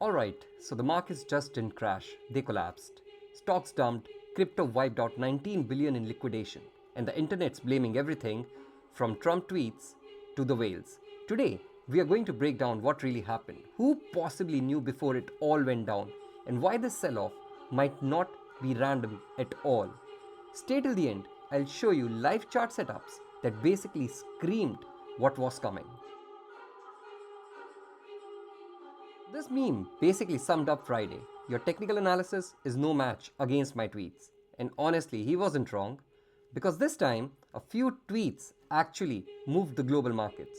Alright, so the markets just didn't crash, they collapsed. Stocks dumped, crypto wiped out 19 billion in liquidation, and the internet's blaming everything from Trump tweets to the whales. Today, we are going to break down what really happened, who possibly knew before it all went down, and why this sell off might not be random at all. Stay till the end, I'll show you live chart setups that basically screamed what was coming. This meme basically summed up Friday. Your technical analysis is no match against my tweets. And honestly, he wasn't wrong. Because this time, a few tweets actually moved the global markets.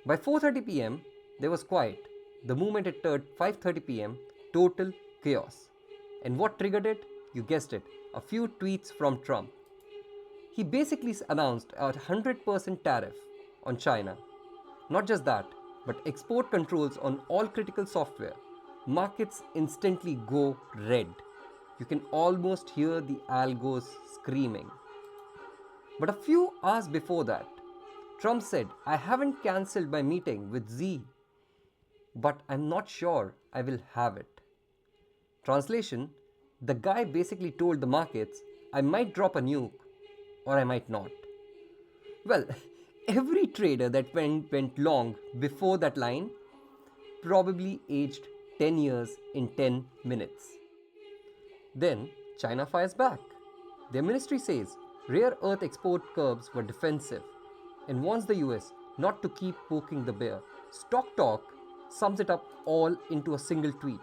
By 4:30 pm, there was quiet. The movement at 5:30 pm, total chaos. And what triggered it? You guessed it, a few tweets from Trump. He basically announced a 100% tariff on China. Not just that, but export controls on all critical software. Markets instantly go red. You can almost hear the algos screaming. But a few hours before that, Trump said, I haven't cancelled my meeting with Z, but I'm not sure I will have it. Translation, the guy basically told the markets, I might drop a nuke or I might not. Well, every trader that went long before that line probably aged 10 years in 10 minutes. Then China fires back. Their ministry says rare earth export curbs were defensive and warns the US not to keep poking the bear. Stock Talk sums it up all into a single tweet.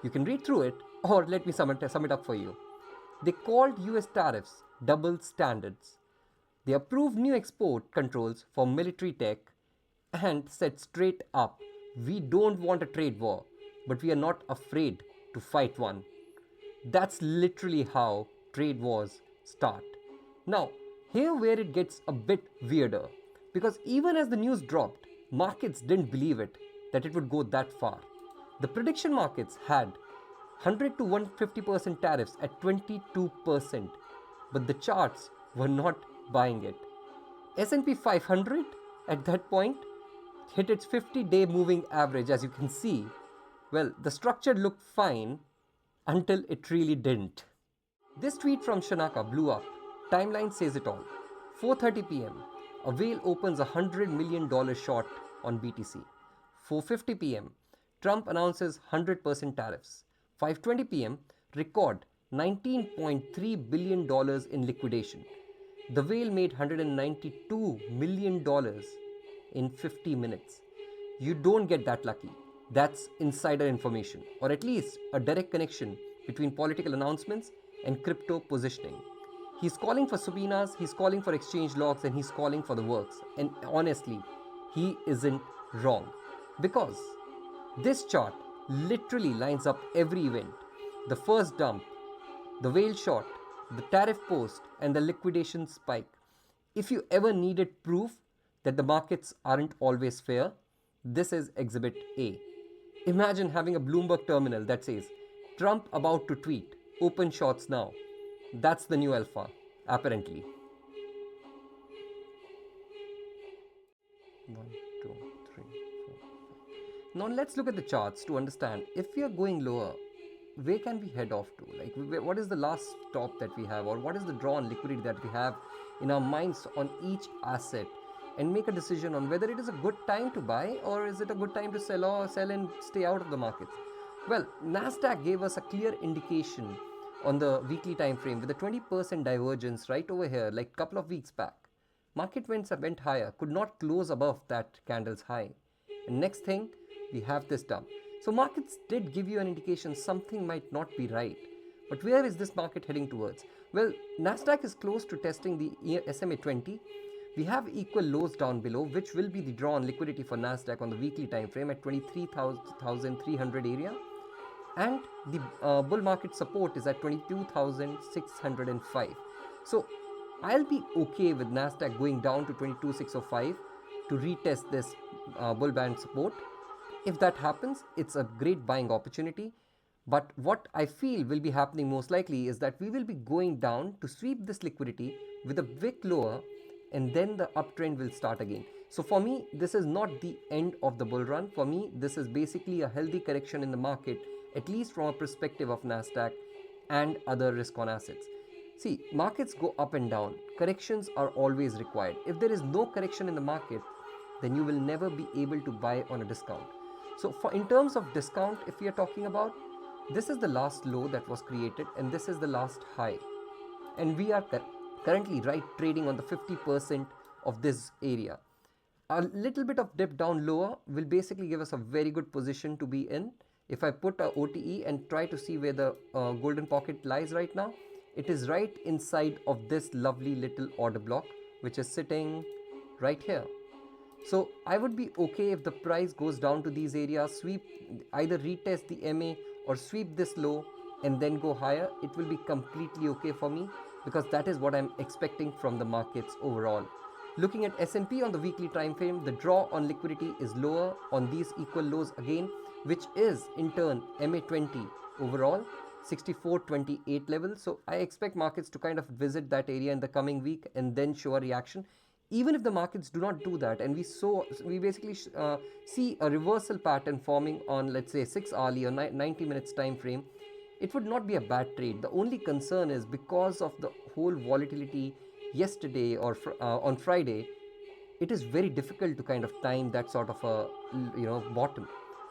You can read through it, or let me sum it up for you. They called US tariffs double standards. They approved new export controls for military tech and said straight up, we don't want a trade war, but we are not afraid to fight one. That's literally how trade wars start. Now, here where it gets a bit weirder, because even as the news dropped, markets didn't believe it, that it would go that far. The prediction markets had 100 to 150% tariffs at 22%, but the charts were not buying it. S&P 500 at that point hit its 50-day moving average, as you can see. Well, the structure looked fine until it really didn't. This tweet from Shanaka blew up. Timeline says it all. 4:30 p.m. A whale opens $100 million short on BTC. 4:50 p.m. Trump announces 100% tariffs. 5:20 p.m. Record $19.3 billion in liquidation. The whale made $192 million in 50 minutes. You don't get that lucky. That's insider information, or at least a direct connection between political announcements and crypto positioning. He's calling for subpoenas, he's calling for exchange logs, and he's calling for the works. And honestly, he isn't wrong. Because this chart literally lines up every event. The first dump, the whale shot, the tariff post, and the liquidation spike. If you ever needed proof that the markets aren't always fair, this is Exhibit A. Imagine having a Bloomberg terminal that says, Trump about to tweet, open shorts now. That's the new alpha, apparently. 1, 2, 3, 4, 5. Now let's look at the charts to understand if we are going lower, where can we head off to? Like, what is the last stop that we have, or what is the draw on liquidity that we have in our minds on each asset, and make a decision on whether it is a good time to buy or is it a good time to sell and stay out of the markets. Well, NASDAQ gave us a clear indication on the weekly time frame with a 20% divergence right over here, like a couple of weeks back. Market went higher, could not close above that candle's high. And next thing, we have this dump. So markets did give you an indication something might not be right. But where is this market heading towards? Well, NASDAQ is close to testing the SMA 20. We have equal lows down below, which will be the draw on liquidity for NASDAQ on the weekly time frame at 23,300 area. And the bull market support is at 22,605. So I'll be okay with NASDAQ going down to 22,605 to retest this bull band support. If that happens, it's a great buying opportunity. But what I feel will be happening most likely is that we will be going down to sweep this liquidity with a wick lower, and then the uptrend will start again. So for me, this is not the end of the bull run. For me, this is basically a healthy correction in the market, at least from a perspective of NASDAQ and other risk on assets. See, markets go up and down. Corrections are always required. If there is no correction in the market, then you will never be able to buy on a discount. So in terms of discount, if we are talking about, this is the last low that was created and this is the last high. And we are currently trading on the 50% of this area. A little bit of dip down lower will basically give us a very good position to be in. If I put a OTE and try to see where the golden pocket lies right now, it is right inside of this lovely little order block, which is sitting right here. So I would be okay if the price goes down to these areas, sweep, either retest the MA or sweep this low and then go higher. It will be completely okay for me, because that is what I'm expecting from the markets overall. Looking at S&P on the weekly time frame, the draw on liquidity is lower on these equal lows again, which is in turn MA20 overall 64.28 level. So I expect markets to kind of visit that area in the coming week and then show a reaction. Even if the markets do not do that and we basically see a reversal pattern forming on, let's say, 6 hourly or 90 minutes time frame, it would not be a bad trade. The only concern is because of the whole volatility yesterday or on Friday, it is very difficult to kind of time that sort of a bottom.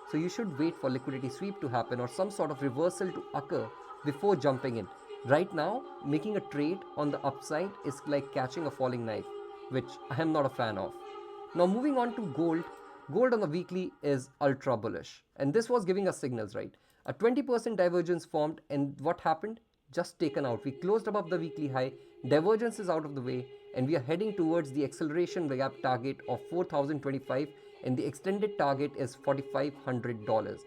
So you should wait for liquidity sweep to happen or some sort of reversal to occur before jumping in. Right now, making a trade on the upside is like catching a falling knife, which I am not a fan of. Now moving on to gold. Gold on the weekly is ultra bullish, and this was giving us signals, right? A 20% divergence formed, and what happened? Just taken out. We closed above the weekly high, divergence is out of the way, and we are heading towards the acceleration gap target of 4,025, and the extended target is $4,500.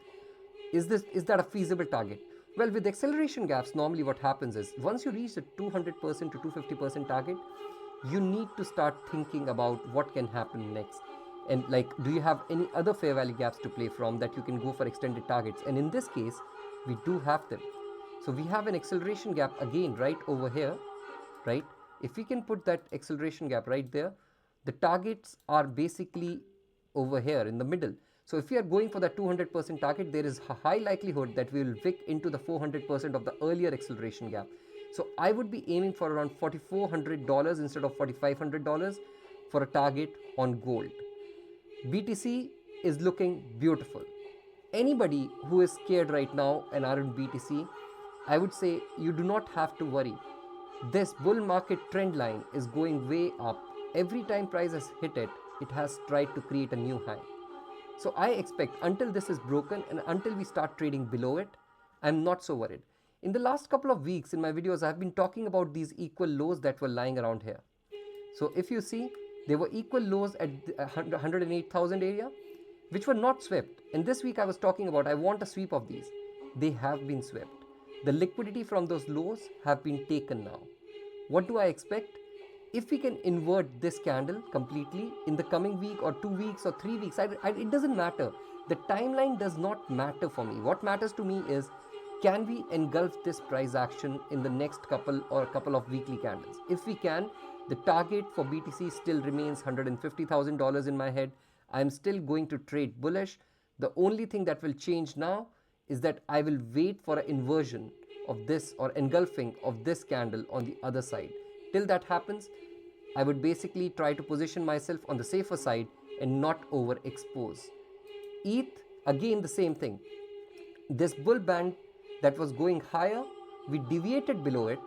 Is that a feasible target? Well, with acceleration gaps, normally what happens is once you reach the 200% to 250% target, you need to start thinking about what can happen next. And like, do you have any other fair value gaps to play from that you can go for extended targets? And in this case, we do have them. So we have an acceleration gap again right over here, right? If we can put that acceleration gap right there, the targets are basically over here in the middle. So if we are going for that 200% target, there is a high likelihood that we will wick into the 400% of the earlier acceleration gap. So I would be aiming for around $4,400 instead of $4,500 for a target on gold. BTC is looking beautiful. Anybody who is scared right now and are in BTC, I would say you do not have to worry. This bull market trend line is going way up. Every time price has hit it, it has tried to create a new high. So I expect until this is broken and until we start trading below it, I'm not so worried. In the last couple of weeks in my videos, I've been talking about these equal lows that were lying around here. So if you see, there were equal lows at the 108,000 area, which were not swept. And this week I was talking about, I want a sweep of these. They have been swept. The liquidity from those lows have been taken now. What do I expect? If we can invert this candle completely in the coming week or 2 weeks or 3 weeks, it doesn't matter. The timeline does not matter for me. What matters to me is, can we engulf this price action in the next couple of weekly candles? If we can, the target for BTC still remains $150,000 in my head. I'm still going to trade bullish. The only thing that will change now is that I will wait for an inversion of this or engulfing of this candle on the other side. Till that happens, I would basically try to position myself on the safer side and not overexpose. ETH, again the same thing. This bull band that was going higher, we deviated below it,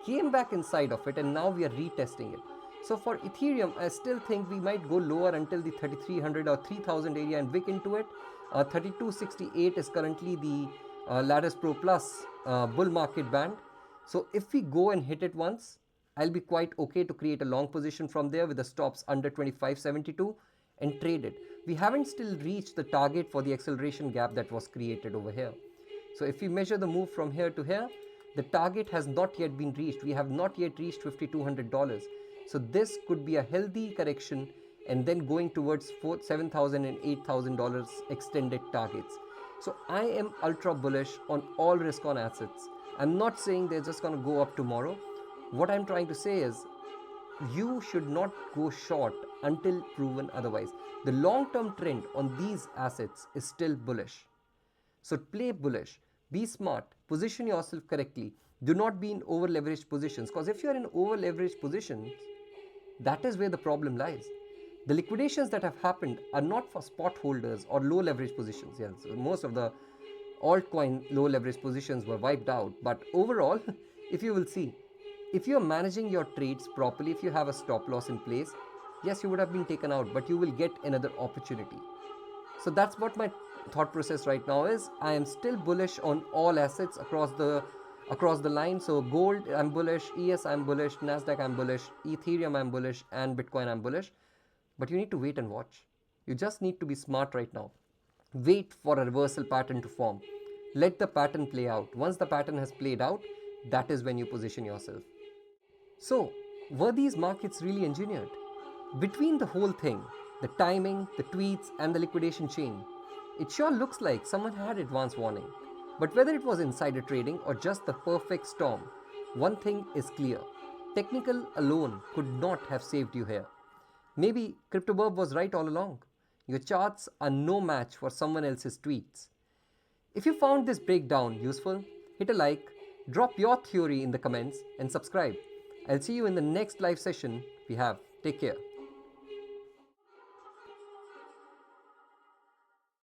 came back inside of it, and now we are retesting it. So for Ethereum, I still think we might go lower until the 3,300 or 3,000 area and wick into it. 3268 is currently the Lattice Pro Plus bull market band. So if we go and hit it once, I'll be quite okay to create a long position from there with the stops under 2572 and trade it. We haven't still reached the target for the acceleration gap that was created over here. So if we measure the move from here to here, the target has not yet been reached. We have not yet reached $5,200. So this could be a healthy correction and then going towards $7,000 and $8,000 extended targets. So I am ultra bullish on all risk on assets. I'm not saying they're just going to go up tomorrow. What I'm trying to say is, you should not go short until proven otherwise. The long-term trend on these assets is still bullish. So play bullish, be smart, position yourself correctly. Do not be in over leveraged positions, because if you are in over leveraged positions, that is where the problem lies. The liquidations that have happened are not for spot holders or low leverage positions. Yes, most of the altcoin low leverage positions were wiped out. But overall, if you will see, if you are managing your trades properly, if you have a stop loss in place, yes, you would have been taken out, but you will get another opportunity. So that's what my thought process right now is. I am still bullish on all assets across the line. So gold I'm bullish, ES I'm bullish, NASDAQ I'm bullish, Ethereum I'm bullish, and Bitcoin I'm bullish. But you need to wait and watch. You just need to be smart right now. Wait for a reversal pattern to form. Let the pattern play out. Once the pattern has played out, that is when you position yourself. So, were these markets really engineered? Between the whole thing, the timing, the tweets, and the liquidation chain, it sure looks like someone had advance warning. But whether it was insider trading or just the perfect storm, one thing is clear. Technical alone could not have saved you here. Maybe CryptoBurb was right all along. Your charts are no match for someone else's tweets. If you found this breakdown useful, hit a like, drop your theory in the comments, and subscribe. I'll see you in the next live session we have. Take care.